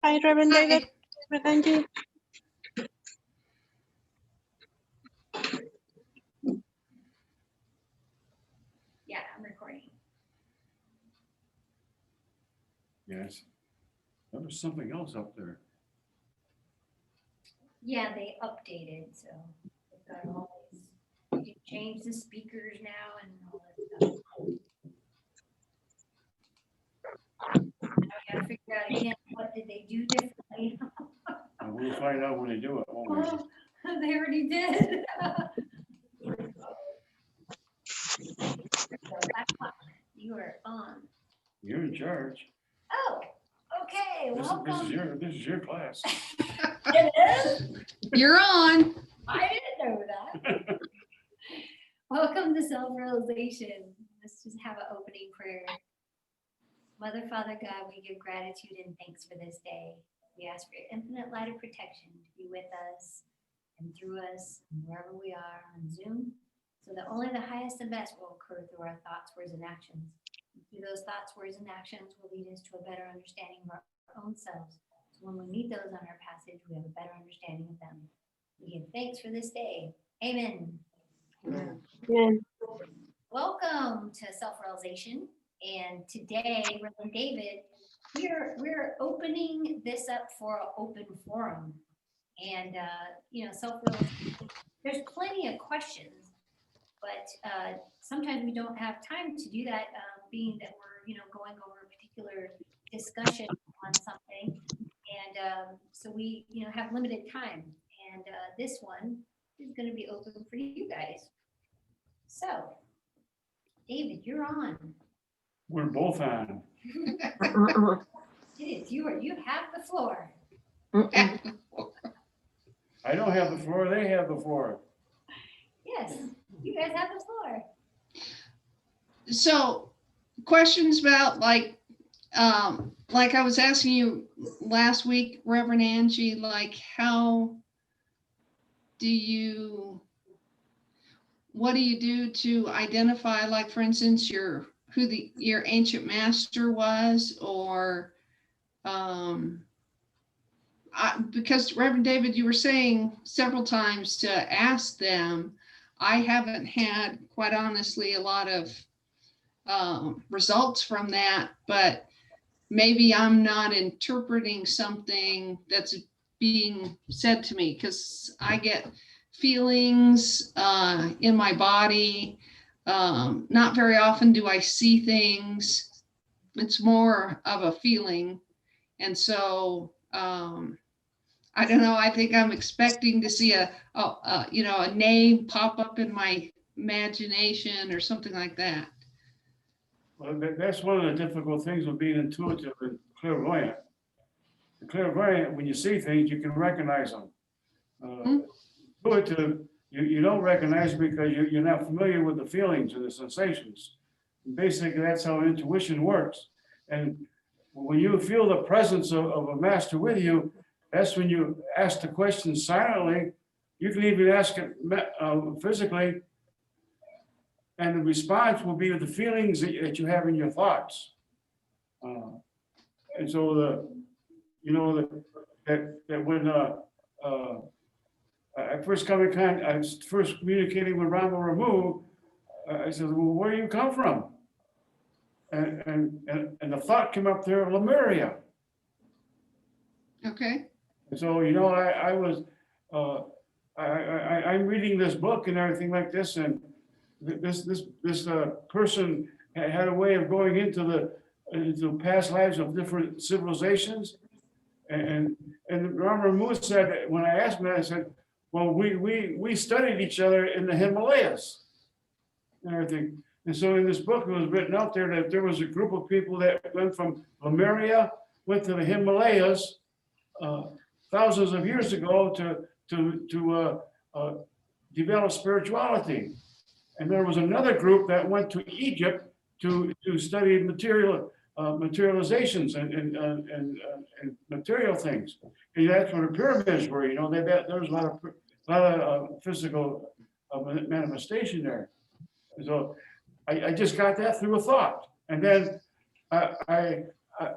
Hi, Reverend Hi. David. Reverend Angie. Yeah, I'm recording. Yes. There was something else up there. Yeah, they updated, so they've got all these, you can change the speakers now and all that stuff. Now we gotta figure out again, what did they do differently? And we'll find out when they do it, won't we? Oh, they already did. You are on. You're in charge. Oh, okay, This welcome. is your class. It is? You're on. I didn't know that. Welcome to self-realization. Let's just have an opening prayer. Mother, Father, God, we give gratitude and thanks for this day. We ask for your infinite light of protection to be with us and through us and wherever we are on Zoom, so that only the highest and best will occur through our thoughts, words, and actions. And through those thoughts, words, and actions will lead us to a better understanding of our own selves. So when we meet those on our passage, we have a better understanding of them. We give thanks for this day. Amen. Amen. Welcome to Self-Realization. And today, Reverend David, we're opening this up for an open forum. And self-realization, there's plenty of questions, but sometimes we don't have time to do that, being that we're going over a particular discussion on something. And so we have limited time. And this one is going to be open for you guys. So, David, you're on. We're both on. It is you have the floor. I don't have the floor, they have the floor. Yes, you guys have the floor. So questions about like I was asking you last week, Reverend Angie, like what do you do to identify, like, for instance, your ancient master was, or because Reverend David, you were saying several times to ask them. I haven't had, quite honestly, a lot of results from that, but maybe I'm not interpreting something that's being said to me, because I get feelings in my body. Not very often do I see things. It's more of a feeling. And so I don't know, I think I'm expecting to see a name pop up in my imagination or something like that. Well, that's one of the difficult things with being intuitive and clairvoyant. The clairvoyant, when you see things, you can recognize them. Intuitive, you don't recognize because you're not familiar with the feelings and the sensations. And basically, that's how intuition works. And when you feel the presence of a master with you, that's when you ask the question silently. You can even ask it physically, and the response will be the feelings that you have in your thoughts. And so that when I first come in contact, I was first communicating with Rama Ramu, I said, well, where do you come from? And the thought came up there, Lemuria. Okay. And so, I'm reading this book and everything like this, and this person had a way of going into past lives of different civilizations, and Rama Ramu said, when I asked him that, I said, well, we studied each other in the Himalayas and everything. And so in this book, it was written out there that there was a group of people that went from Lemuria, went to the Himalayas thousands of years ago to develop spirituality. And there was another group that went to Egypt to study materializations and material things. And that's where the pyramids were. There was a lot of physical manifestation there. So I just got that through a thought, and then I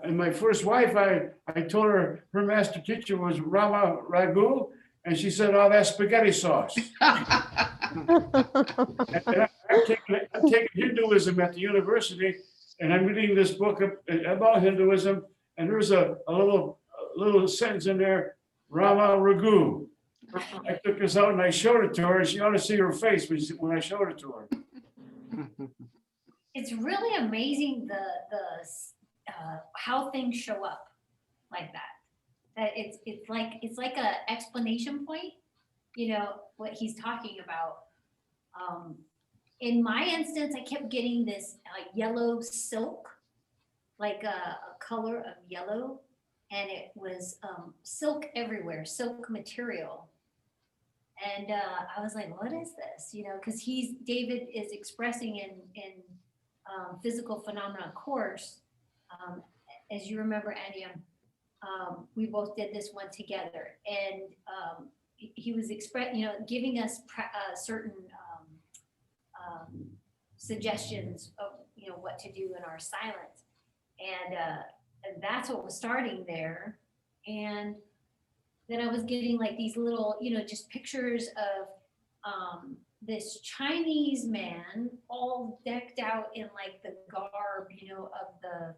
and my first wife, I told her her master teacher was Rama Ragu, and she said, "Oh, that's spaghetti sauce." And I'm taking Hinduism at the university, and I'm reading this book about Hinduism, and there's a little sentence in there, Rama Ragu. I took this out and I showed it to her, and she ought to see her face when I showed it to her. It's really amazing how things show up like that. That it's like a explanation point, what he's talking about. In my instance, I kept getting this yellow silk, like a color of yellow, and it was silk everywhere, silk material. And I was like, what is this? Because David is expressing in physical phenomena course. As you remember, Angie, we both did this one together, and he was giving us certain suggestions of what to do in our silence, and that's what was starting there. And then I was getting like these little, just pictures of this Chinese man all decked out in like the garb, of the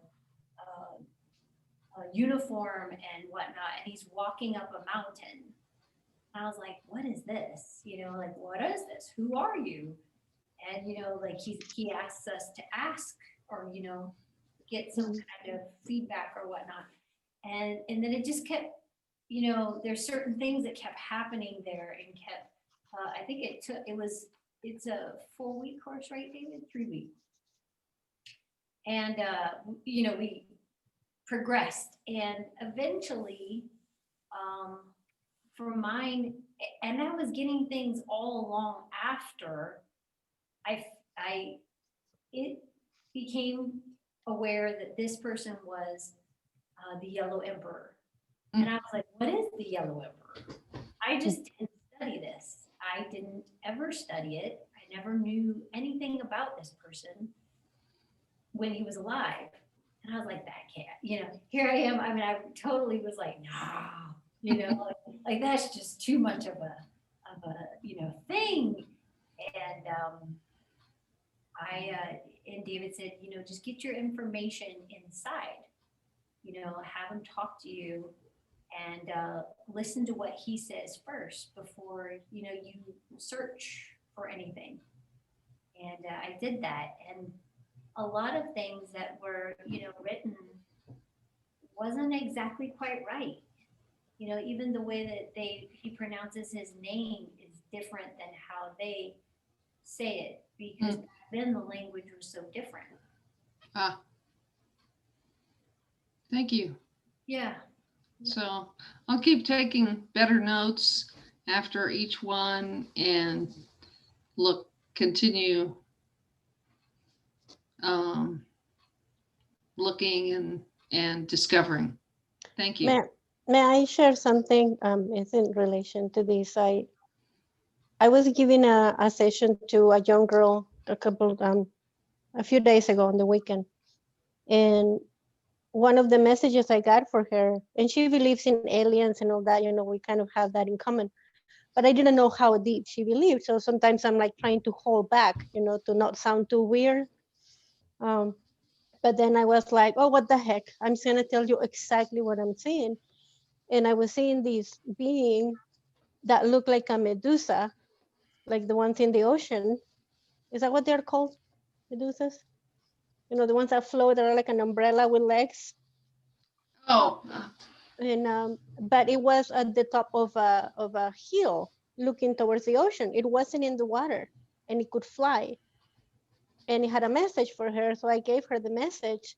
uniform and whatnot, and he's walking up a mountain. And I was like, what is this? Like, what is this? Who are you? And, like he asks us to ask or, get some kind of feedback or whatnot. And then it just kept, there's certain things that kept happening there and kept, I think it's a 4-week course, right, David? 3 weeks. And, we progressed, and eventually, for mine, and I was getting things all along after it became aware that this person was the Yellow Emperor. And I was like, what is the Yellow Emperor? I just didn't study this. I didn't ever study it. I never knew anything about this person when he was alive. And I was like, that can't, here I am. I mean, I totally was like, no, like that's just too much of a thing. And and David said, just get your information inside, have him talk to you and listen to what he says first before, you search for anything. And I did that. And a lot of things that were, written wasn't exactly quite right. Even the way that he pronounces his name is different than how they say it, because back then the language was so different. Thank you. Yeah. So I'll keep taking better notes after each one and continue looking and discovering. Thank you. May I share something? It's in relation to this. I was giving a session to a young girl a few days ago on the weekend, and one of the messages I got for her, and she believes in aliens and all that, we kind of have that in common, but I didn't know how deep she believed. So sometimes I'm like trying to hold back, to not sound too weird. But then I was like, oh, what the heck? I'm just gonna tell you exactly what I'm seeing. And I was seeing this being that looked like a Medusa, like the ones in the ocean. Is that what they're called? Medusas? The ones that float, that are like an umbrella with legs. Oh. And but it was at the top of a hill looking towards the ocean. It wasn't in the water, and it could fly. And it had a message for her, so I gave her the message.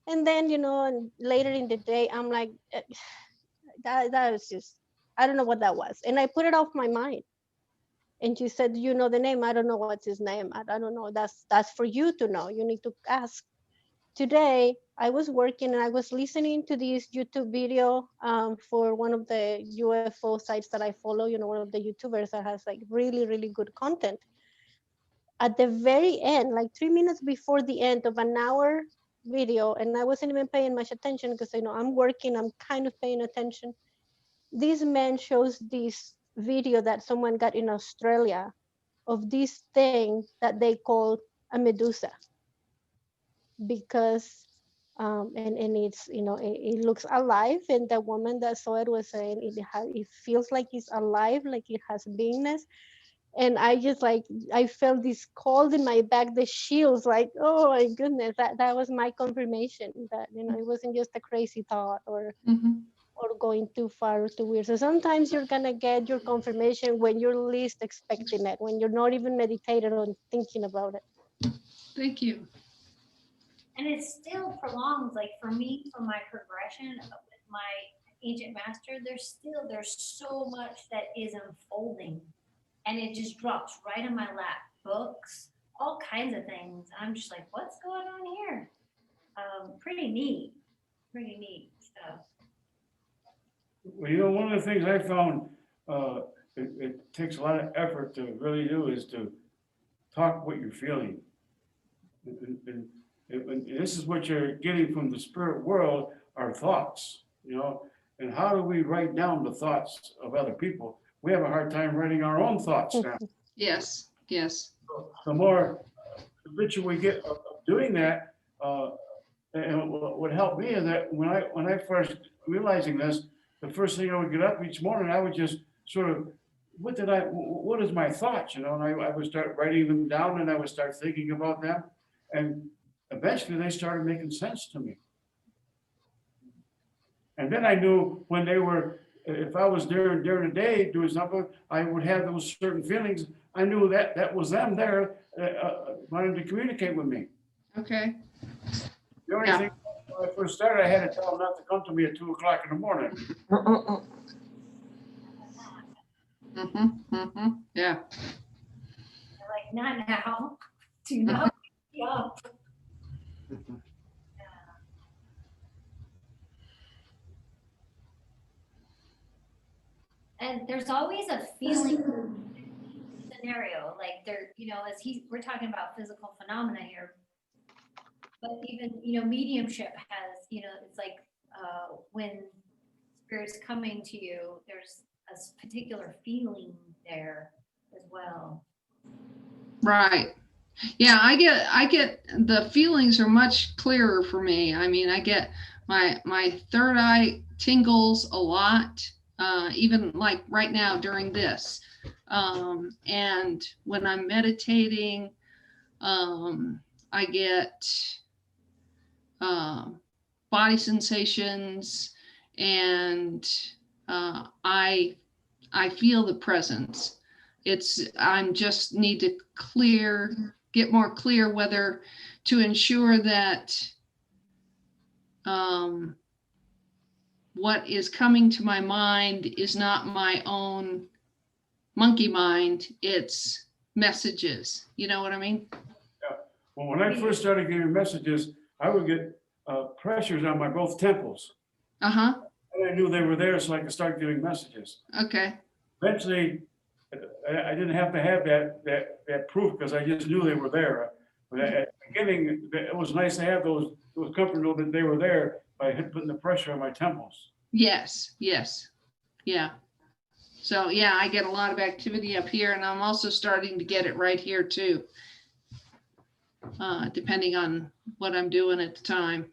And then, and later in the day, I'm like, that was just, I don't know what that was. And I put it off my mind. And she said, you know the name? I don't know what's his name. I don't know. That's for you to know. You need to ask. Today, I was working and I was listening to this YouTube video for one of the UFO sites that I follow, one of the YouTubers that has like really, really good content. At the very end, like 3 minutes before the end of an hour video, and I wasn't even paying much attention because I'm working, I'm kind of paying attention. This man shows this video that someone got in Australia of this thing that they call a medusa, because and it's it looks alive, and the woman that saw it was saying it feels like it's alive, like it has beingness. And I just like, I felt this cold in my back, the chills, like, oh my goodness, that was my confirmation that it wasn't just a crazy thought Mhm. or going too far or too weird. So sometimes you're gonna get your confirmation when you're least expecting it, when you're not even meditated on thinking about it. Thank you. And it still prolongs, like for me, for my progression with my ancient master, there's so much that is unfolding, and it just drops right in my lap. Books, all kinds of things. I'm just like, what's going on here? Pretty neat stuff. Well, one of the things I found, it takes a lot of effort to really do is to talk what you're feeling. And this is what you're getting from the spirit world, are thoughts, and how do we write down the thoughts of other people? We have a hard time writing our own thoughts down. Yes, yes. The more habitual we get of doing that, and what helped me is that when I first realizing this, the first thing I would get up each morning, I would just sort of, what is my thoughts, and I would start writing them down, and I would start thinking about them, and eventually they started making sense to me. And then I knew when they were, if I was there during the day doing something, I would have those certain feelings. I knew that was them there wanting to communicate with me. Okay. The only Yeah. thing, when I first started, I had to tell them not to come to me at 2:00 in the morning. Yeah. They're like, not now. Do not be up. And there's always a feeling scenario, like as we're talking about physical phenomena here, but even, mediumship has, it's like when spirit's coming to you, there's a particular feeling there as well. Right. Yeah, I get the feelings are much clearer for me. I mean, I get my third eye tingles a lot, even like right now during this. And when I'm meditating, I get body sensations, and I feel the presence. I'm just need to get more clear whether to ensure that what is coming to my mind is not my own monkey mind, it's messages. You know what I mean? Well, when I first started getting messages, I would get pressures on my both temples. Uh-huh. And I knew they were there, so I could start getting messages. Okay. Eventually, I didn't have to have that proof because I just knew they were there. But at the beginning, it was nice to have those comfortable that they were there by putting the pressure on my temples. Yes. Yeah. So yeah, I get a lot of activity up here, and I'm also starting to get it right here too, depending on what I'm doing at the time.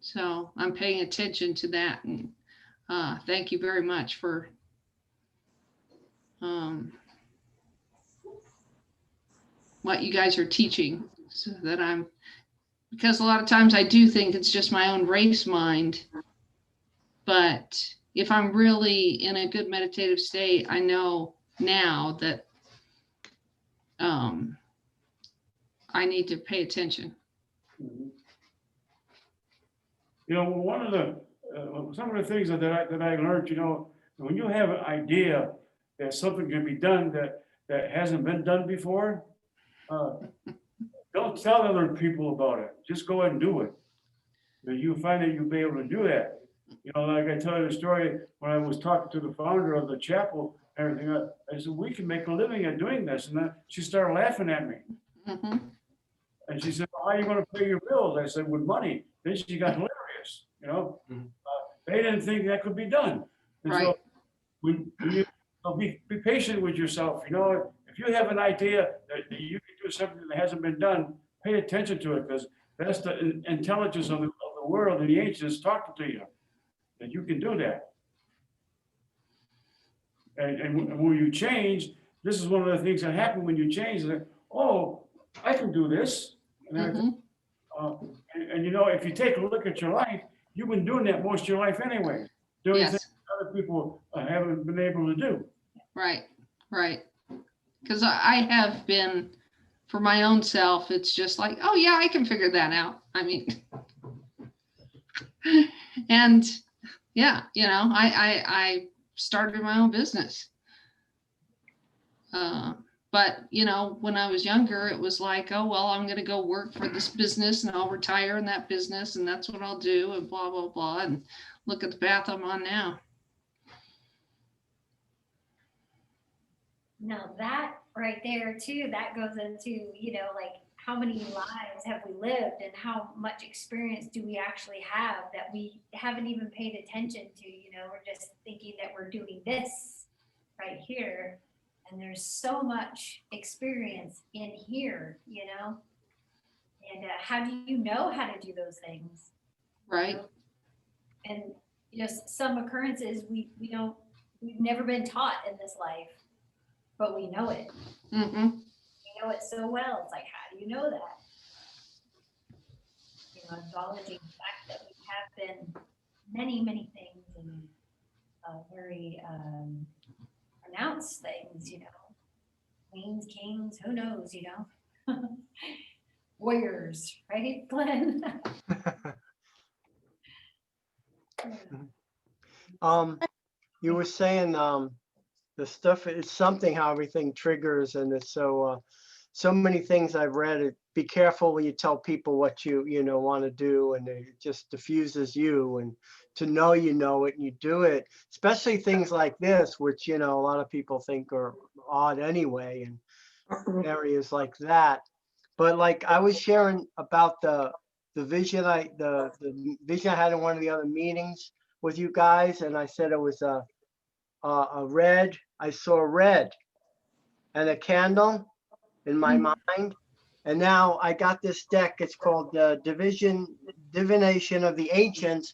So I'm paying attention to that, and thank you very much for what you guys are teaching, so that because a lot of times I do think it's just my own race mind, but if I'm really in a good meditative state, I know now that I need to pay attention. One of the some of the things that I learned, when you have an idea that something can be done that hasn't been done before, don't tell other people about it. Just go ahead and do it. But you find that you'll be able to do that. Like I tell you the story when I was talking to the founder of the chapel and everything. I said, we can make a living at doing this, and then she started laughing at me. Mm-hmm. And she said, how are you gonna pay your bills? I said, with money. Then she got hilarious, you know? They didn't think that could be done. And so Right. when you be patient with yourself, you know, if you have an idea that you can do something that hasn't been done, pay attention to it, because that's the intelligence of the world and the ancients talking to you, that you can do that. And when you change, this is one of the things that happen when you change, like, oh, I can do this. And, Mhm. and you know, if you take a look at your life, you've been doing that most of your life anyway, doing things Yes. other people haven't been able to do. Right. Right. Because I have been, for my own self, it's just like, oh yeah, I can figure that out. I mean, and yeah, you know, I started my own business. But you know, when I was younger, it was like, oh well, I'm going to go work for this business and I'll retire in that business and that's what I'll do and blah blah blah. And look at the path I'm on now. Now that right there too, that goes into, you know, like how many lives have we lived and how much experience do we actually have that we haven't even paid attention to, you know, we're just thinking that we're doing this right here. And there's so much experience in here, you know? And how do you know how to do those things? Right. And just some occurrences we don't, we've never been taught in this life, but we know it. Mm-hmm. We know it so well. It's like, how do you know that? You know, acknowledging the fact that we have been many, many things and very pronounced things, you know, queens, kings, who knows, you know, warriors, right, Glenn? You were saying the stuff, it's something how everything triggers, and it's so many things I've read. Be careful when you tell people what you know want to do, and it just diffuses you, and to know you know it and you do it, especially things like this, which you know a lot of people think are odd anyway, and areas like that. But like I was sharing about the vision the vision I had in one of the other meetings with you guys, and I said it was a red. I saw red and a candle in my mind. And now I got this deck. It's called the Divination of the Ancients.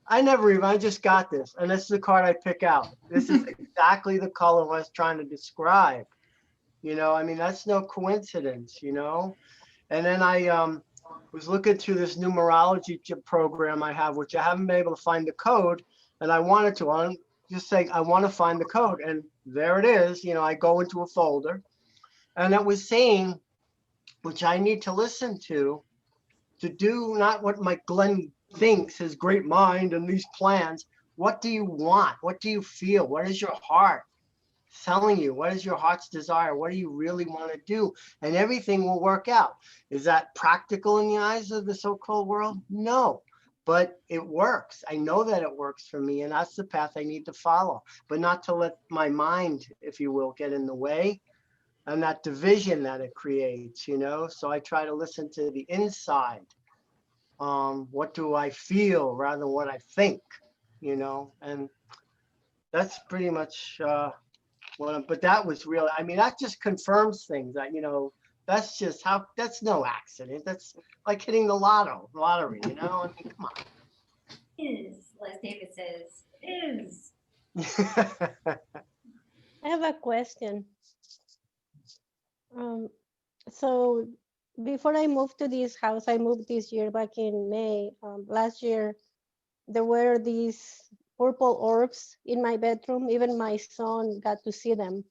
I just got this. And this is the card I pick out. This is exactly the color I was trying to describe. You know, I mean, that's no coincidence, you know? And then I was looking through this numerology program I have, which I haven't been able to find the code. And I wanted to. I'm just saying, I want to find the code. And there it is. You know, I go into a folder. And it was saying, which I need to listen to do not what my Glenn thinks, his great mind and these plans. What do you want? What do you feel? What is your heart telling you? What is your heart's desire? What do you really want to do? And everything will work out. Is that practical in the eyes of the so-called world? No, but it works. I know that it works for me, and that's the path I need to follow, but not to let my mind, if you will, get in the way. And that division that it creates, you know? So I try to listen to the inside. What do I feel rather than what I think, you know? And that's pretty much but that was real. I mean, that just confirms things that, you know, that's just how, that's no accident. That's like hitting the lottery, you know? I mean, come Is, as David says, is. on. I have a question. So before I moved to this house, I moved this year back in May. Last year, there were these purple orbs in my bedroom. Even my son got to see them.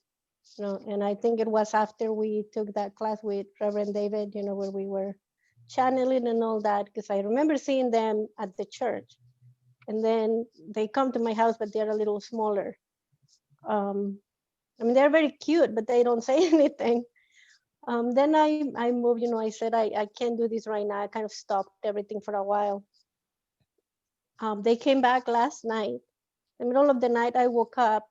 You know, and I think it was after we took that class with Reverend David, you know, where we were channeling and all that, because I remember seeing them at the church. And then they come to my house, but they're a little smaller. I mean, they're very cute, but they don't say anything. Then I moved, you know, I said, I can't do this right now. I kind of stopped everything for a while. They came back last night. In the middle of the night, I woke up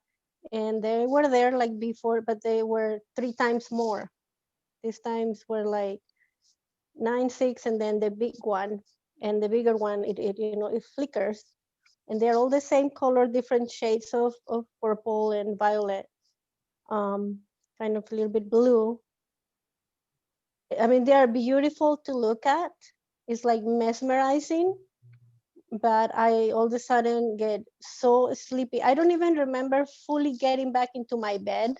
and they were there like before, but they were 3 times more. These times were like 9, 6, and then the big one. And the bigger one, it flickers. And they're all the same color, different shades of purple and violet, kind of a little bit blue. I mean, they are beautiful to look at. It's like mesmerizing, but I all of a sudden get so sleepy. I don't even remember fully getting back into my bed.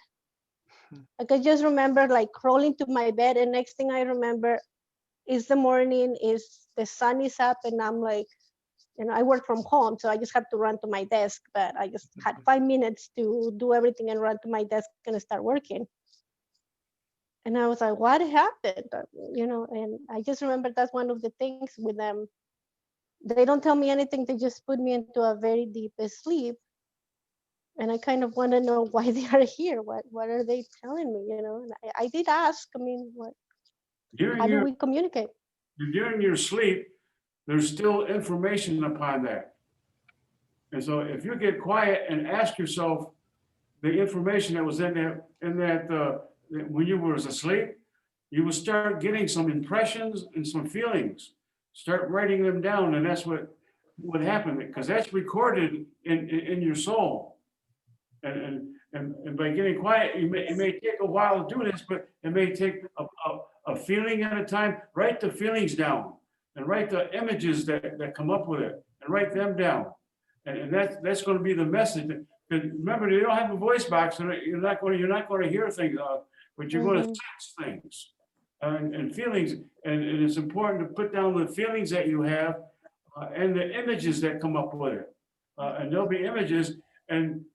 I could just remember like crawling to my bed, and next thing I remember is the morning, is the sun is up, and I'm like, I work from home, so I just have to run to my desk, but I just had 5 minutes to do everything and run to my desk and start working. And I was like, what happened? And I just remember that's one of the things with them. They don't tell me anything. They just put me into a very deep sleep. And I kind of want to know why they are here. What are they telling me? And I did ask, I mean, how do we communicate? During your sleep, there's still information upon that. And so if you get quiet and ask yourself the information that was in that when you were asleep, you will start getting some impressions and some feelings. Start writing them down, and that's what happened, because that's recorded in your soul. And by getting quiet, it may take a while to do this, but it may take a feeling at a time. Write the feelings down and write the images that come up with it and write them down. And that's going to be the message. And remember, you don't have a voice box, and you're not going to hear things, but you're going to sense things and feelings. And it's important to put down the feelings that you have and the images that come up with it. And there'll be images, and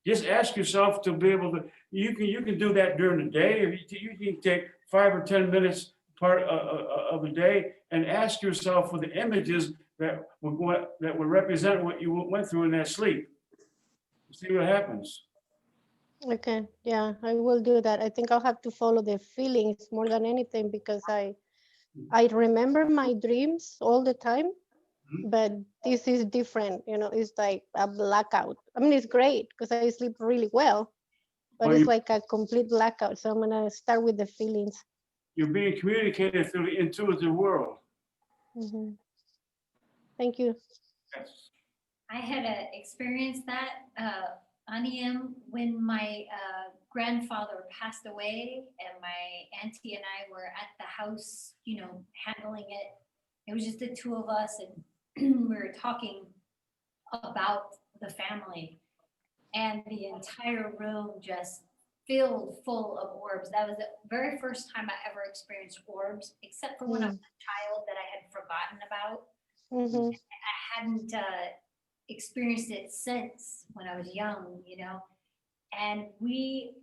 just ask yourself to be able to. You can do that during the day. You can take 5 or 10 minutes part of the day and ask yourself for the images that would represent what you went through in that sleep. See what happens. Okay, yeah, I will do that. I think I'll have to follow the feelings more than anything, because I remember my dreams all the time, but this is different. It's like a blackout. I mean, it's great because I sleep really well, but Well, it's like a complete blackout. So I'm gonna start with the feelings. You're being communicated through the intuitive world. Mhm. Thank you. Yes. I had experienced that, Aniem, when my grandfather passed away, and my auntie and I were at the house, handling it. It was just the two of us, and we were talking about the family, and the entire room just filled full of orbs. That was the very first time I ever experienced orbs, except for when I was a child that I had forgotten about. Mhm. I hadn't experienced it since when I was young, and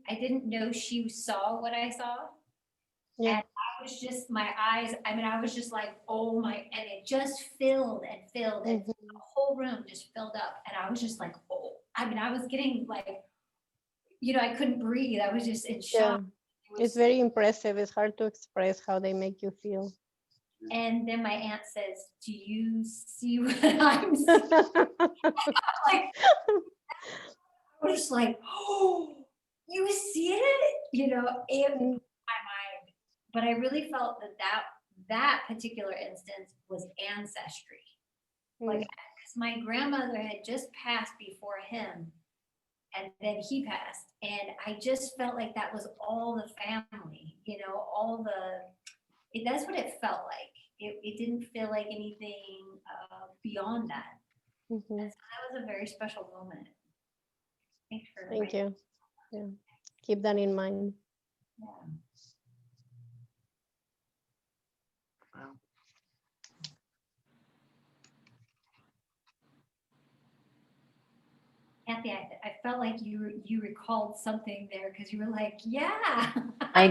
I didn't know she saw what I saw. Yeah. And I was just, my eyes, I mean, I was just like, oh my, and it just filled and filled, and the whole room just filled up. And I was just like, oh, I mean, I was getting like, I couldn't breathe. I was just in Yeah. shock. It's very impressive. It's hard to express how they make you feel. And then my aunt says, do you see what I'm seeing? Like, I was just like, oh, you see it? It blew my mind. But I really felt that particular instance was ancestry. Like, because my grandmother had just passed before him, and then he passed. And I just felt like that was all the family, that's what it felt like. It didn't feel like anything beyond that. So that was a very special moment. Thanks for Thank you. Yeah. Keep that in mind. Yeah. Wow. Kathy, I felt like you recalled something there, because you were like, yeah. I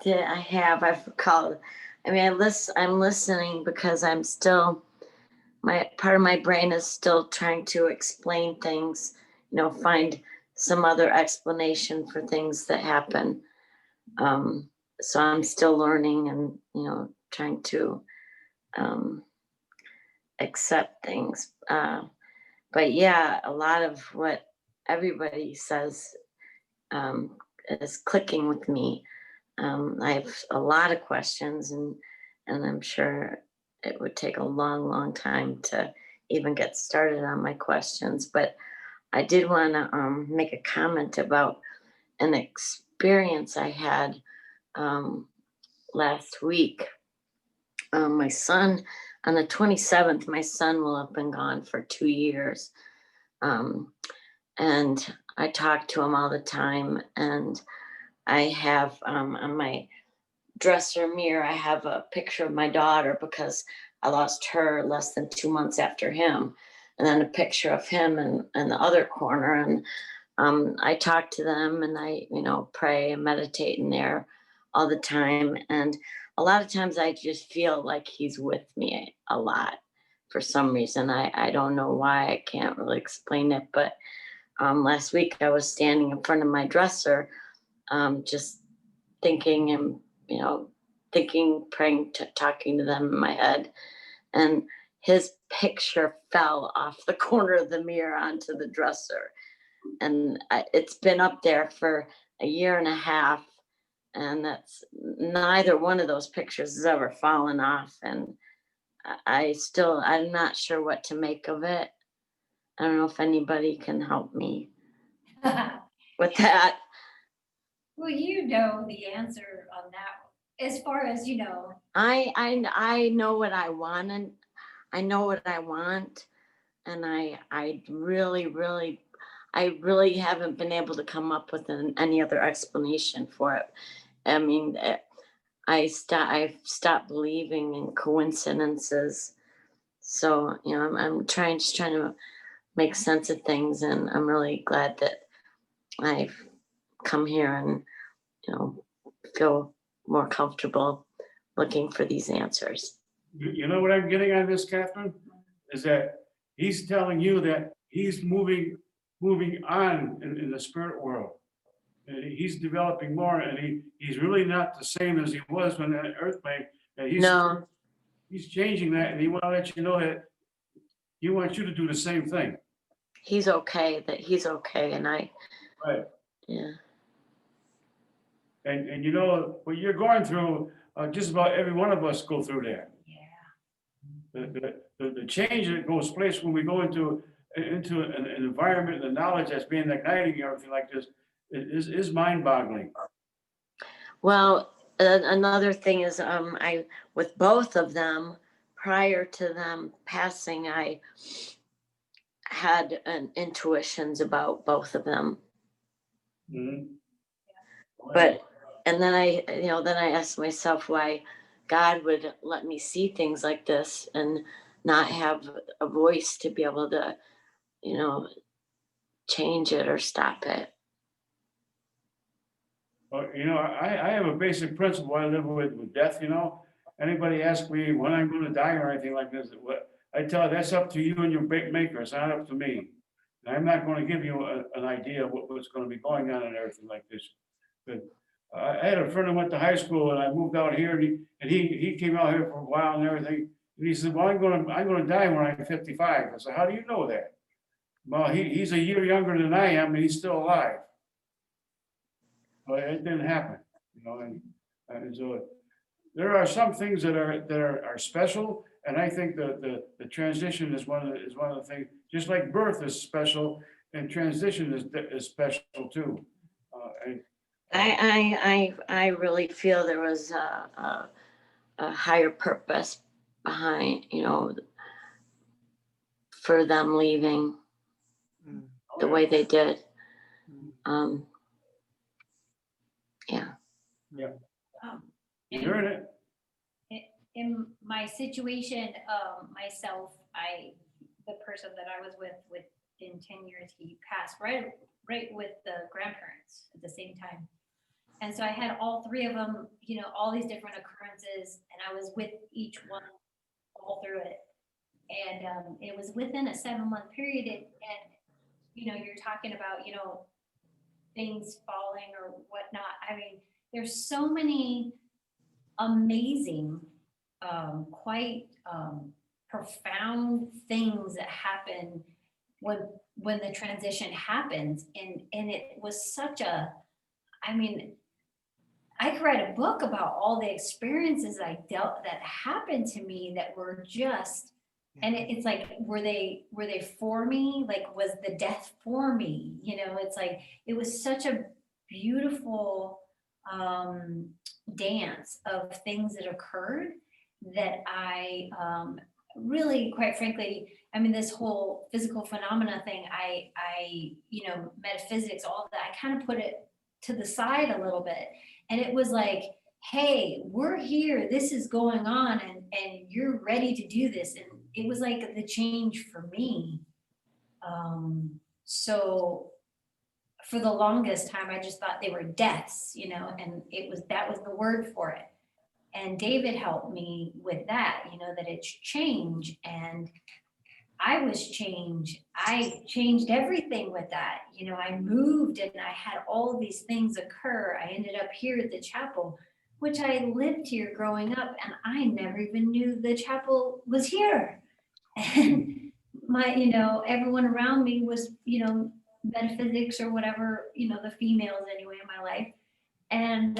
did. I've recalled. I mean, I'm listening because I'm still, part of my brain is still trying to explain things, find some other explanation for things that happen. So I'm still learning and, trying to accept things. But yeah, a lot of what everybody says is clicking with me. I have a lot of questions, and And I'm sure it would take a long, long time to even get started on my questions. But I did want to make a comment about an experience I had last week. My son, on the 27th, my son will have been gone for 2 years. And I talk to him all the time. And I have on my dresser mirror, I have a picture of my daughter because I lost her less than 2 months after him. And then a picture of him in the other corner. And I talk to them and I, pray and meditate in there all the time. And a lot of times I just feel like he's with me a lot for some reason. I don't know why. I can't really explain it. But last week I was standing in front of my dresser, just thinking and, praying, talking to them in my head. And his picture fell off the corner of the mirror onto the dresser. And it's been up there for a year and a half. And that's neither one of those pictures has ever fallen off. And I'm not sure what to make of it. I don't know if anybody can help me with that. Well, you know the answer on that. As far as I know what I want, and I know what I want, and I really haven't been able to come up with any other explanation for it. I mean, I've stopped believing in coincidences. So I'm trying to make sense of things, and I'm really glad that I've come here and feel more comfortable looking for these answers. You know what I'm getting on this, Catherine? Is that he's telling you that he's moving on in the spirit world. And he's developing more, and he's really not the same as he was when that earth plane. And he's changing that, and he want to let you know that he wants you to do the same thing. He's okay, and Right. Yeah. And what you're going through, just about every one of us go through that. Yeah. The change that goes place when we go into an environment, the knowledge that's being igniting and everything like this is mind-boggling. Well, another thing is, with both of them, prior to them passing, I had intuitions about both of them. Mhm. And then I asked myself why God would let me see things like this and not have a voice to be able to, change it or stop it. Well, I have a basic principle I live with death. Anybody ask me when I'm going to die or anything like this, what I tell that's up to you and your big maker. It's not up to me. And I'm not going to give you an idea of what's going to be going on and everything like this. But I had a friend who went to high school, and I moved out here, and he came out here for a while and everything. And he said, "Well, I'm going to die when I'm 55." I said, "How do you know that?" Well, he's a year younger than I am, and he's still alive. But it didn't happen, and so there are some things that are special, and I think the transition is one of the things. Just like birth is special, and transition is special too. I really feel there was a higher purpose behind, for them leaving the way they did. Yeah. You heard it. In my situation, myself, the person that I was within 10 years, he passed right with the grandparents at the same time. And so I had all three of them, all these different occurrences, and I was with each one all through it. And it was within a 7-month period. And you're talking about, things falling or whatnot. I mean, there's so many amazing, quite profound things that happen when the transition happens. And it was such a, I mean, I could write a book about all the experiences I dealt that happened to me that were just, and it's like, were they for me? Like, was the death for me? You know, it's like, it was such a beautiful dance of things that occurred that I really, quite frankly, I mean, this whole physical phenomena thing, you know, metaphysics, all of that, I kind of put it to the side a little bit. And it was like, hey, we're here, this is going on, and you're ready to do this. And it was like the change for me. So for the longest time, I just thought they were deaths, you know, and that was the word for it. And David helped me with that, you know, that it's change. And I was changed. I changed everything with that. You know, I moved and I had all of these things occur. I ended up here at the chapel, which I lived here growing up, and I never even knew the chapel was here. And you know, everyone around me was, you know, metaphysics or whatever, you know, the females anyway in my life. And,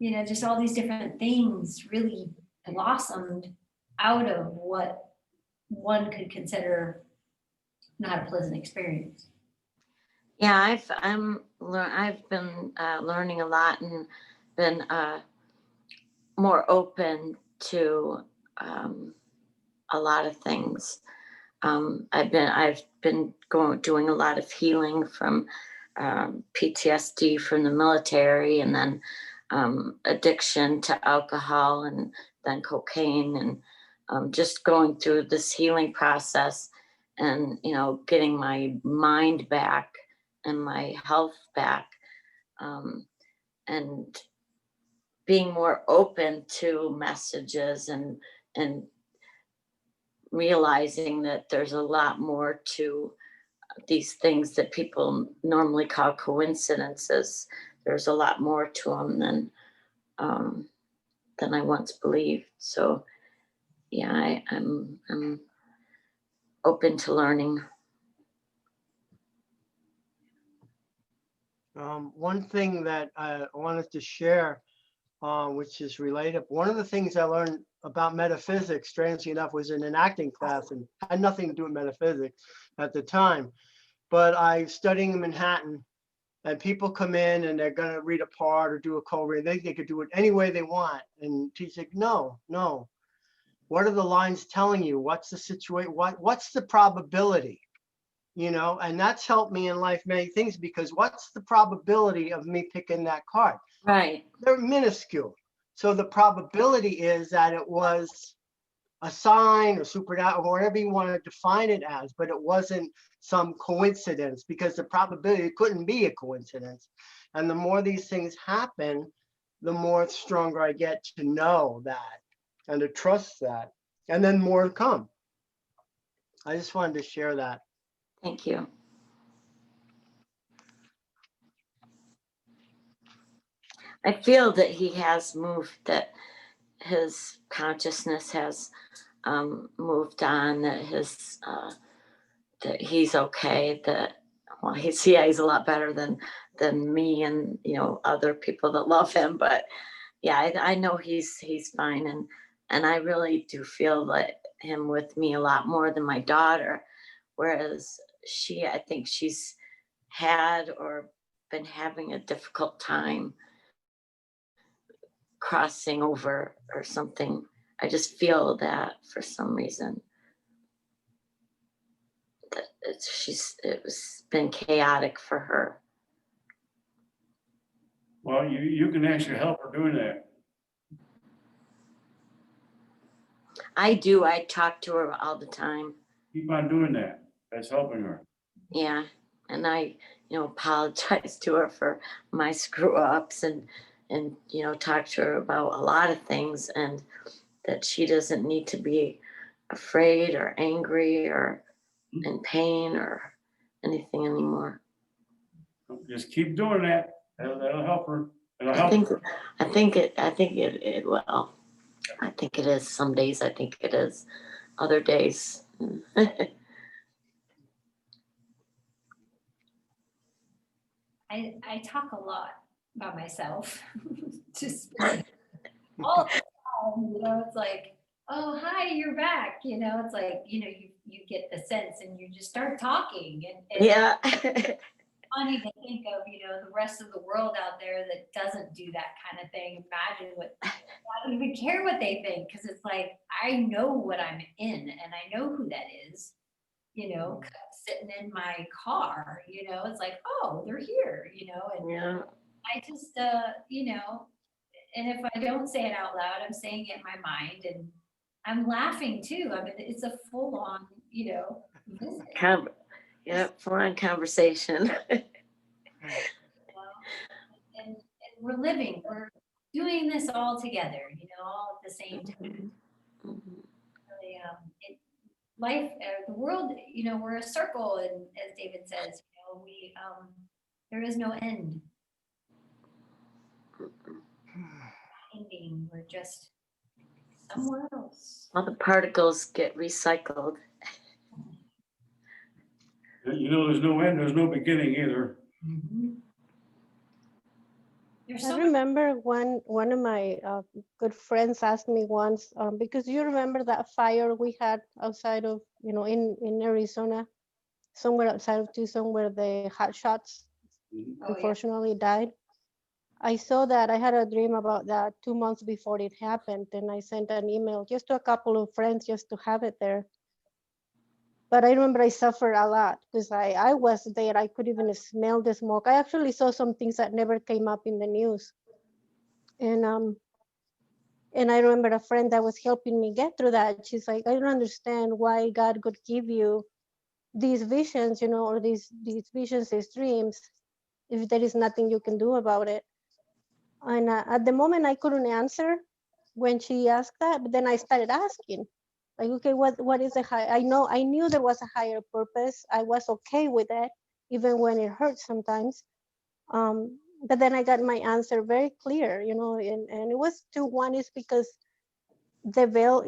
you know, just all these different things really blossomed out of what one could consider not a pleasant experience. Yeah, I've been learning a lot and been more open to a lot of things. I've been doing a lot of healing from PTSD from the military, and then addiction to alcohol, and then cocaine, and just going through this healing process, and you know, getting my mind back and my health back, and being more open to messages, and realizing that there's a lot more to these things that people normally call coincidences. There's a lot more to them than I once believed. So yeah, I'm open to learning. One thing that I wanted to share, which is related, one of the things I learned about metaphysics, strangely enough, was in an acting class and had nothing to do with metaphysics at the time. But I was studying in Manhattan, and people come in and they're going to read a part or do a co-read. They could do it any way they want. And teacher's like, no. What are the lines telling you? What's the situation? What's the probability? You know, and that's helped me in life many things, because what's the probability of me picking that card? Right. They're minuscule. So the probability is that it was a sign or supernatural, or whatever you want to define it as, but it wasn't some coincidence, because the probability couldn't be a coincidence. And the more these things happen, the more stronger I get to know that and to trust that, and then more come. I just wanted to share that. Thank you. I feel that he has moved, that his consciousness has moved on, that that he's okay, that well, he's a lot better than me and you know, other people that love him. But yeah, I know he's fine, and I really do feel that him with me a lot more than my daughter, whereas I think she's had or been having a difficult time crossing over or something. I just feel that for some reason that it's been chaotic for her. Well, you can actually help her doing that. I do. I talk to her all the time. Keep on doing that. That's helping her. Yeah. And I, you know, apologize to her for my screw ups, and you know, talk to her about a lot of things, and that she doesn't need to be afraid or angry or in pain or anything anymore. Just keep doing that. That'll help her. It'll I help think her. it will. I think it is. Some days I think it is. Other days. I talk a lot, by myself. Just all the time, it's like, oh, hi, you're back. It's like, you get the sense and you just start talking. And Yeah. funny to think of, the rest of the world out there that doesn't do that kind of thing. Imagine I don't even care what they think, because it's like, I know what I'm in and I know who that is, sitting in my car, it's like, oh, they're here, and Yeah. I just, and if I don't say it out loud, I'm saying it in my mind, and I'm laughing too. I mean, it's a full on, visit. Yeah, full-on conversation. And we're doing this all together, all at the same time. Mhm. Really, life, the world, we're a circle, and as David says, we, there is no end. Ending, we're just somewhere else. All the particles get recycled. There's no end, there's no beginning either. There's I so much. remember one of my good friends asked me once, because you remember that fire we had outside of, in Arizona, somewhere outside of Tucson, where the hot shots Oh, yeah. unfortunately died. I saw that. I had a dream about that 2 months before it happened, and I sent an email just to a couple of friends just to have it there. But I remember I suffered a lot because I was there. I could even smell the smoke. I actually saw some things that never came up in the news. And I remember a friend that was helping me get through that. She's like, I don't understand why God could give you these visions, or these visions, these dreams, if there is nothing you can do about it. And at the moment, I couldn't answer when she asked that, but then I started asking, like, okay, what is the high? I knew there was a higher purpose. I was okay with that, even when it hurt sometimes. But then I got my answer very clear, and it was two. One is because the veil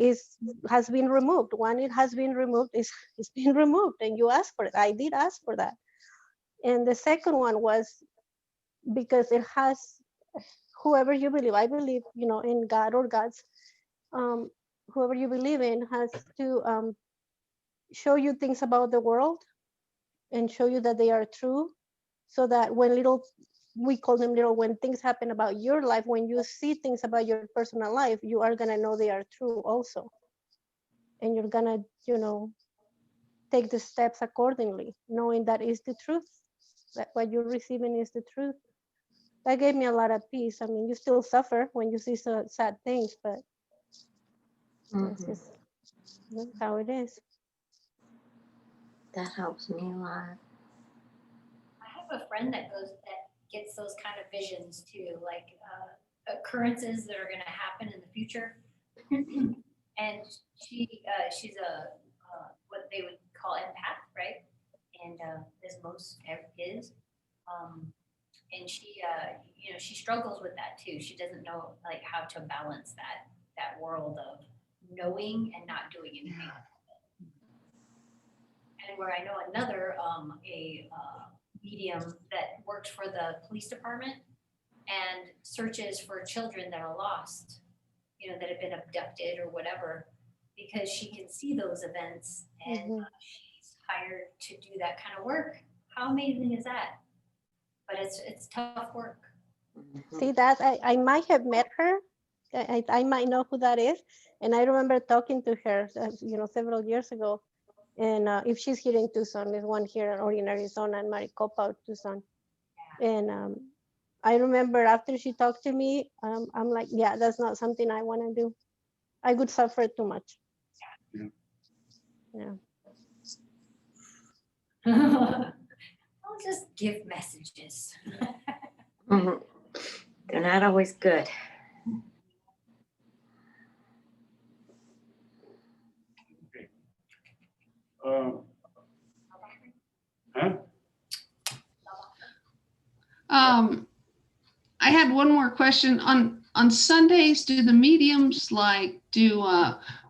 has been removed. One, it has been removed. It's been removed, and you asked for it. I did ask for that. And the second one was because it has, whoever you believe. I believe, in God or gods. Whoever you believe in has to show you things about the world and show you that they are true, so that we call them little, when things happen about your life, when you see things about your personal life, you are going to know they are true also, and you're going to take the steps accordingly, knowing that is the truth, that what you're receiving is the truth. That gave me a lot of peace. I mean, you still suffer when you see so sad things, but that's just how it is. That helps me a lot. I have a friend that gets those kind of visions too, like occurrences that are going to happen in the future. And she's a what they would call empath, right? And as most is, and she struggles with that too. She doesn't know like how to balance that world of knowing and not doing anything. And where I know another medium that worked for the police department and searches for children that are lost, that have been abducted or whatever, because she can see those events, and she's hired to do that kind of work. How amazing is that? But it's tough work. See that I might have met her. I might know who that is, and I remember talking to her, several years ago. And if she's here in Tucson, there's one here or in Arizona and Maricopa, Tucson. And I remember after she talked to me, I'm like, yeah, that's not something I want to do. I would suffer too much. Yeah. I'll just give messages. They're not always good. Huh? I had one more question. On Sundays, do the mediums do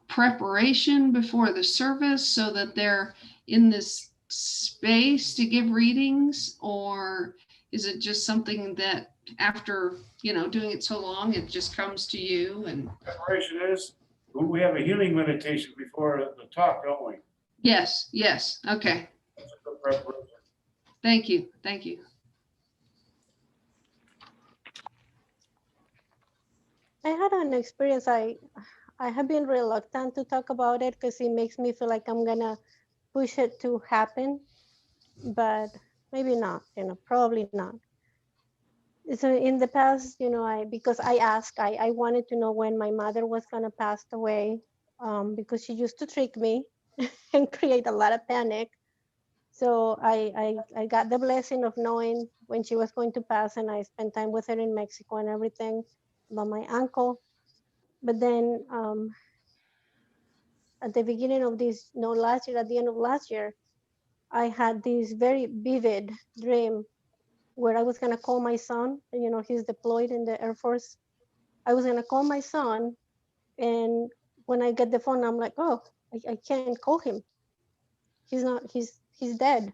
preparation before the service so that they're in this space to give readings, or is it just something that after, doing it so long, it just comes to you. And Preparation is, we have a healing meditation before the talk, don't we? yes, okay. That's a good preparation. Thank you. I had an experience. I have been reluctant to talk about it because it makes me feel like I'm gonna push it to happen, but maybe not. Probably not. So in the past, because I asked, I wanted to know when my mother was gonna pass away, because she used to trick me and create a lot of panic. So I got the blessing of knowing when she was going to pass, and I spent time with her in Mexico and everything about my uncle. But then at the beginning of this, no, last year, at the end of last year, I had this very vivid dream where I was gonna call my son. He's deployed in the Air Force. I was gonna call my son, and when I get the phone, I'm like, oh, I can't call him. He's not. He's dead.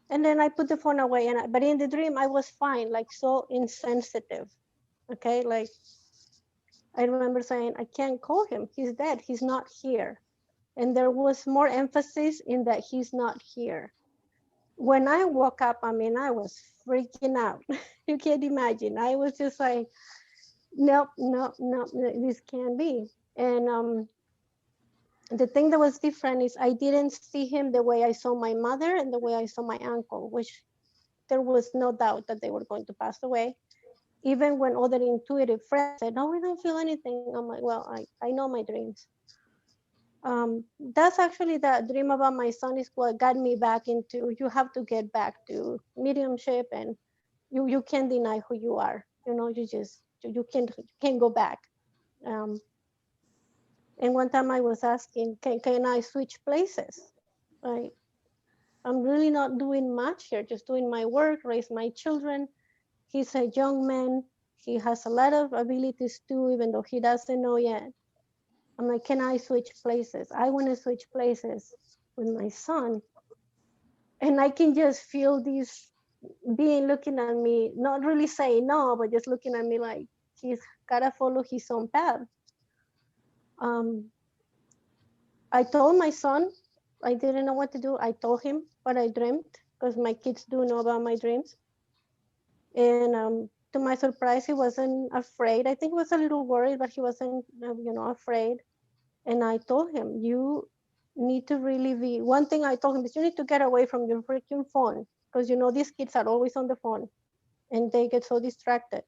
And then I put the phone away. But in the dream, I was fine, like so insensitive. Okay, like I remember saying, I can't call him. He's dead. He's not here. And there was more emphasis in that he's not here. When I woke up, I mean, I was freaking out. You can't imagine. I was just like, nope, this can't be. And the thing that was different is I didn't see him the way I saw my mother and the way I saw my uncle, which there was no doubt that they were going to pass away. Even when other intuitive friends said, no, we don't feel anything. I'm like, well, I know my dreams. That's actually that dream about my son is what got me back into, you have to get back to mediumship, and you can't deny who you are. You can't go back. And one time I was asking, can I switch places? Like, I'm really not doing much here, just doing my work, raise my children. He's a young man. He has a lot of abilities too, even though he doesn't know yet. I'm like, can I switch places? I want to switch places with my son. And I can just feel this being looking at me, not really saying no, but just looking at me like he's gotta follow his own path. Um, I told my son, I didn't know what to do. I told him what I dreamed because my kids do know about my dreams. And to my surprise, he wasn't afraid. I think he was a little worried, but he wasn't, afraid. And I told him, you need to really be, one thing I told him is you need to get away from your freaking phone because, these kids are always on the phone and they get so distracted.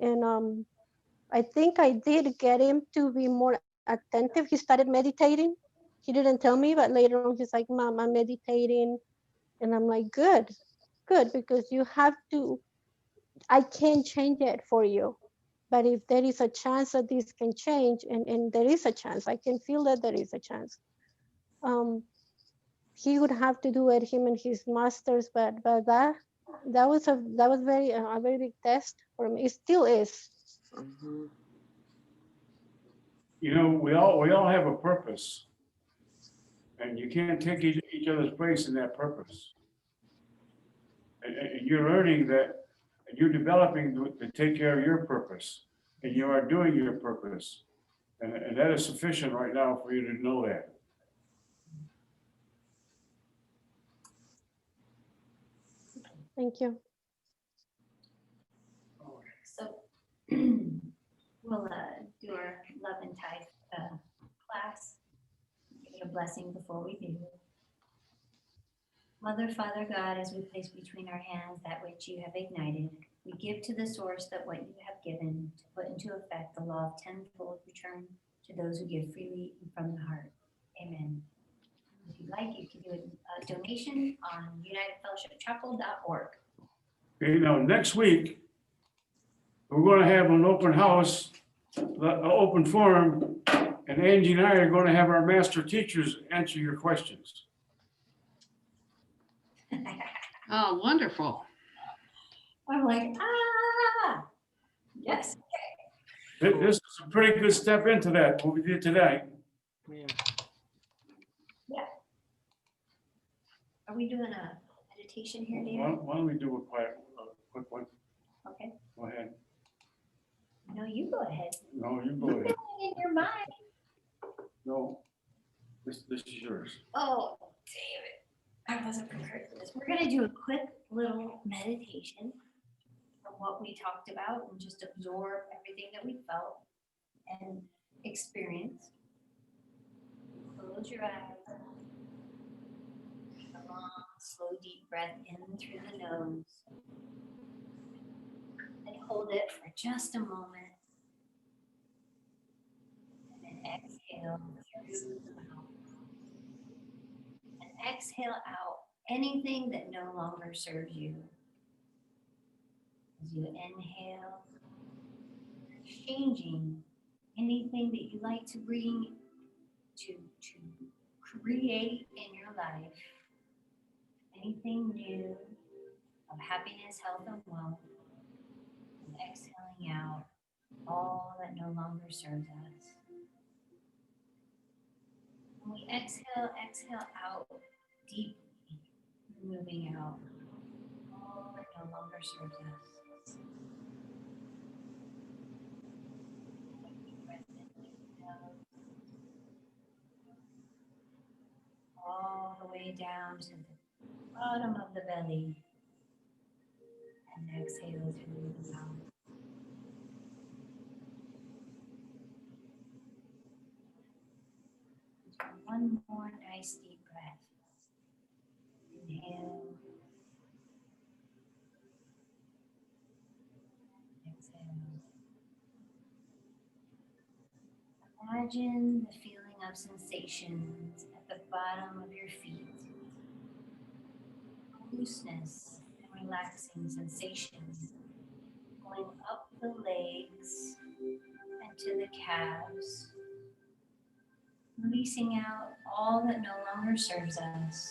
And I think I did get him to be more attentive. He started meditating. He didn't tell me, but later on he's like, Mom, I'm meditating. And I'm like, good, because you have to, I can't change it for you. But if there is a chance that this can change, and there is a chance, I can feel that there is a chance. He would have to do it, him and his masters, but that was very a very big test for me. It still is. Mhm. We all have a purpose, and you can't take each other's place in that purpose. And you're learning that, and you're developing to take care of your purpose, and you are doing your purpose. And that is sufficient right now for you to know that. Thank you. So we'll do our love and tithe class. Give it a blessing before we do. Mother, Father God, as we place between our hands that which you have ignited, we give to the source that what you have given to put into effect the law of tenfold return to those who give freely and from the heart. Amen. If you'd like, you can do a donation on unitedfellowshipchapel.org. Okay, now, next week, we're gonna have an open house, an open forum, and Angie and I are gonna have our master teachers answer your questions. Oh, wonderful. I'm like, yes. This is a pretty good step into that, what we did today. Yeah. Are we doing a meditation here, David? Why don't we do a quick one? Okay, Go ahead. no, you go ahead. No, you You go got ahead. it in your mind. No, this is yours. Oh, damn it. I wasn't prepared for this. We're gonna do a quick little meditation of what we talked about and just absorb everything that we felt and experienced. Close your eyes. Take a long, slow, deep breath in through the nose. And hold it for just a moment. And then exhale through the mouth. And exhale out anything that no longer serves you. As you inhale, changing anything that you like to bring to create in your life, anything new of happiness, health, and wealth, and exhaling out all that no longer serves us. When we exhale out deeply, moving out all that no longer serves us. Deep breath in through the nose, all the way down to the bottom of the belly, and exhale through the mouth. One more nice deep breath. Inhale. Exhale. Imagine the feeling of sensations at the bottom of your feet. Looseness and relaxing sensations going up the legs and to the calves. Releasing out all that no longer serves us.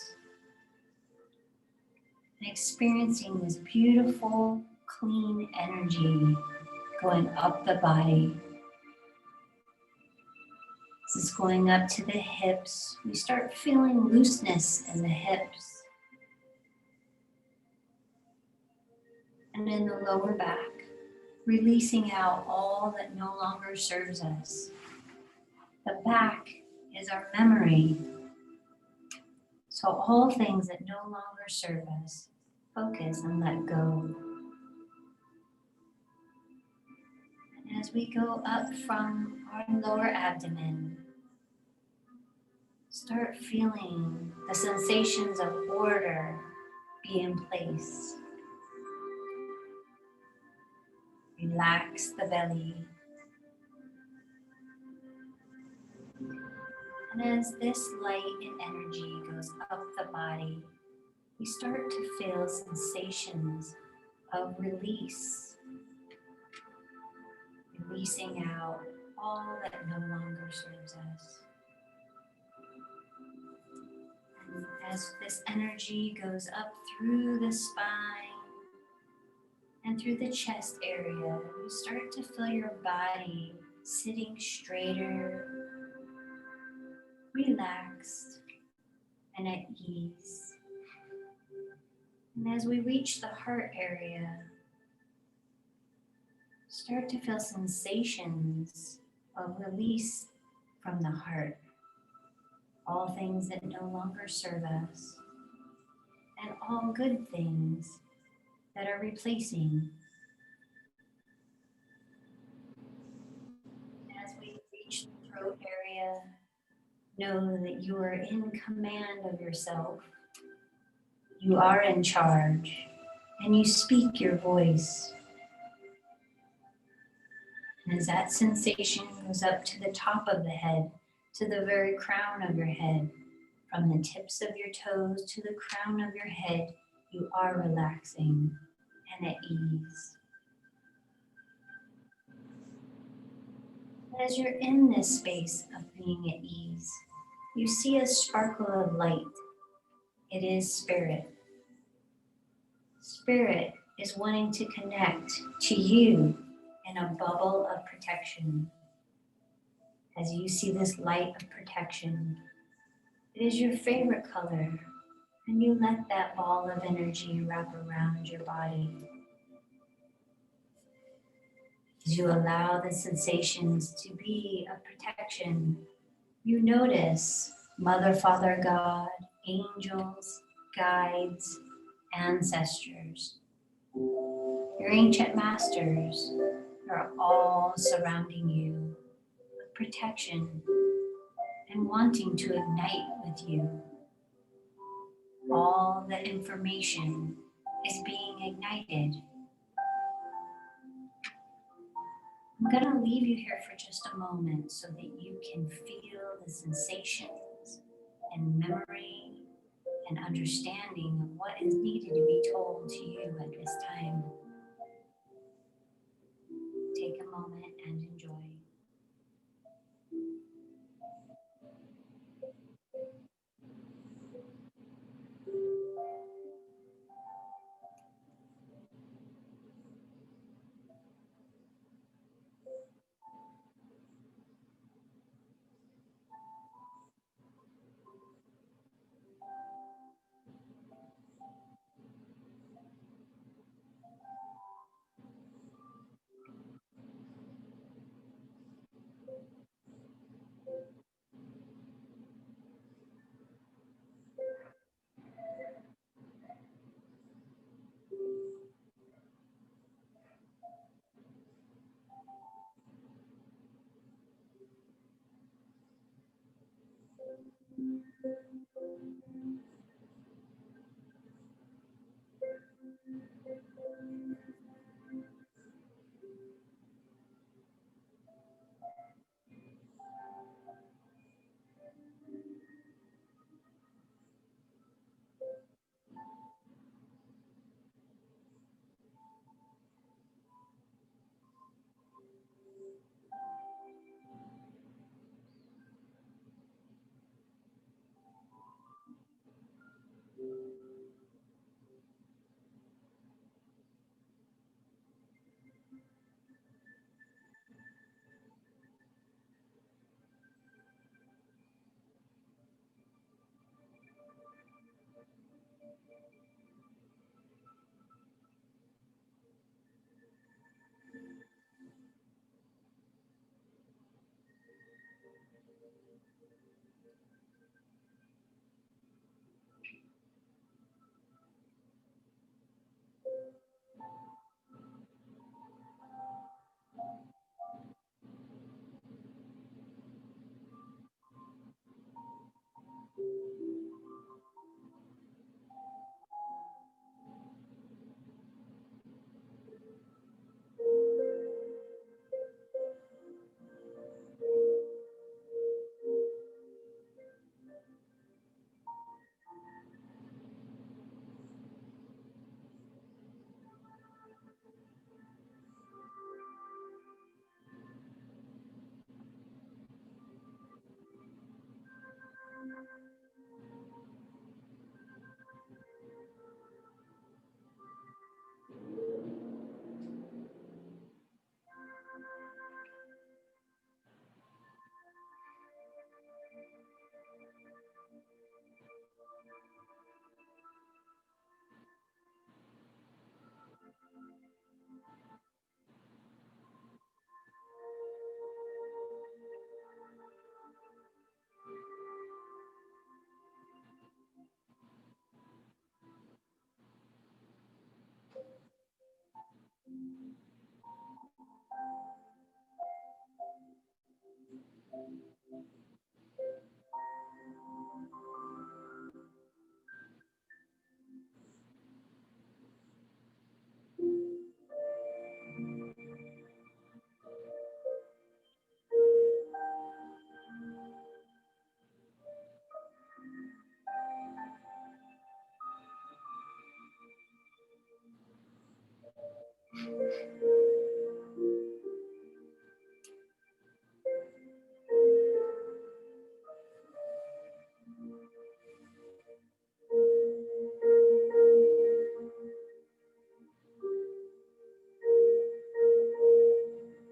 And experiencing this beautiful, clean energy going up the body. This is going up to the hips. We start feeling looseness in the hips. And in the lower back, releasing out all that no longer serves us. The back is our memory. So all things that no longer serve us, focus and let go. And as we go up from our lower abdomen, start feeling the sensations of order be in place. Relax the belly. And as this light and energy goes up the body, we start to feel sensations of release. Releasing out all that no longer serves us. And as this energy goes up through the spine and through the chest area, you start to feel your body sitting straighter, relaxed, and at ease. And as we reach the heart area, start to feel sensations of release from the heart. All things that no longer serve us, and all good things that are replacing. As we reach the throat area, know that you are in command of yourself. You are in charge, and you speak your voice. And as that sensation goes up to the top of the head, to the very crown of your head, from the tips of your toes to the crown of your head, you are relaxing and at ease. As you're in this space of being at ease, you see a sparkle of light. It is spirit. Spirit is wanting to connect to you in a bubble of protection. As you see this light of protection, it is your favorite color, and you let that ball of energy wrap around your body. As you allow the sensations to be a protection, you notice Mother, Father, God, angels, guides, ancestors, your ancient masters are all surrounding you with protection and wanting to ignite with you. All the information is being ignited. I'm going to leave you here for just a moment so that you can feel the sensations and memory and understanding of what is needed to be told to you at this time. Take a moment and enjoy.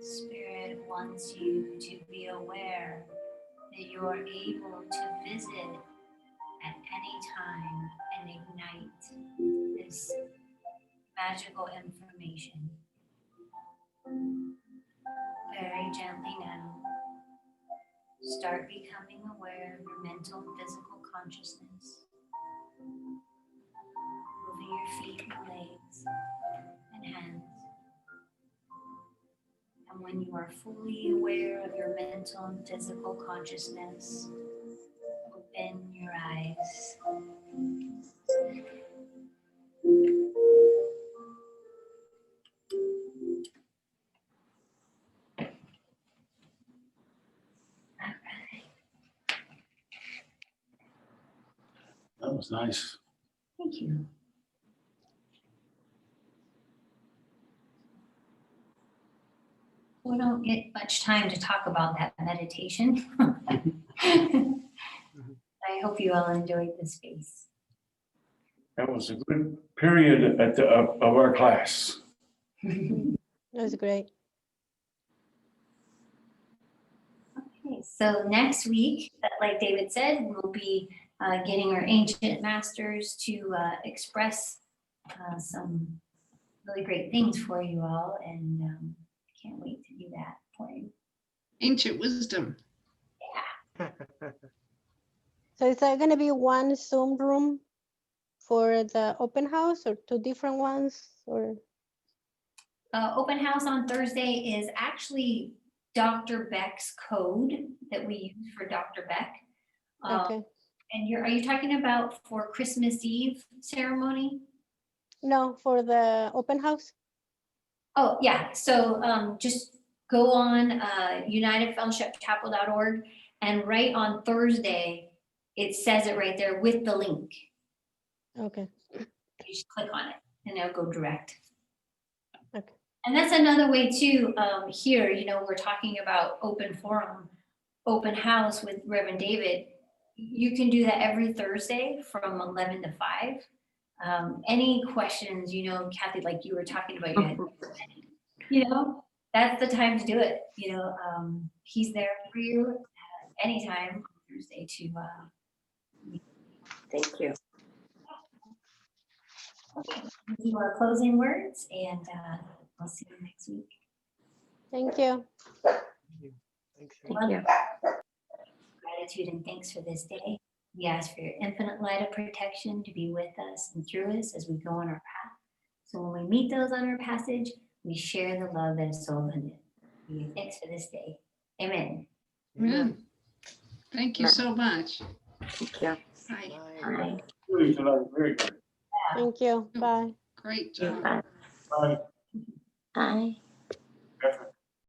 Spirit wants you to be aware that you are able to visit at any time and ignite this magical information. gently now. Start becoming aware of your mental and physical consciousness. Moving your feet and legs and hands. And when you are fully aware of your mental and physical consciousness, open your eyes. That was nice. Thank you. We don't get much time to talk about that meditation. I hope you all enjoyed the space. That was a good period at of our class. That was great. Okay, so next week, like David said, we'll be getting our ancient masters to express some really great things for you all, and can't wait to do that for you. Ancient wisdom. So is there going to be one Zoom room for the open house or two different ones? Or Open house on Thursday is actually Dr. Beck's code that we use for Dr. Beck. okay. And are you talking about for Christmas Eve ceremony? No, for the open house? Oh, yeah. So just go on unitedfellowshipchapel.org, and right on Thursday, it says it right there with the link. Okay. You just click on it and it'll go direct. Okay. And that's another way too, here, we're talking about open forum, open house with Reverend David. You can do that every Thursday from 11 to 5. Any questions, Kathy, like you were talking about, that's the time to do it. He's there for you anytime on Thursday to. Thank you. Okay, do our closing words, and I'll see you next week. Thank you. Thanks. Thank you. Gratitude and thanks for this day. We ask for your infinite light of protection to be with us and through us as we go on our path. So when we meet those on our passage, we share the love that is so abundant. We give thanks for this day. Amen. Amen. Thank you so much. Thank you. Bye. Bye. Really tonight, very good. Thank you. Bye. Great job. Bye. Bye. Bye. Effort.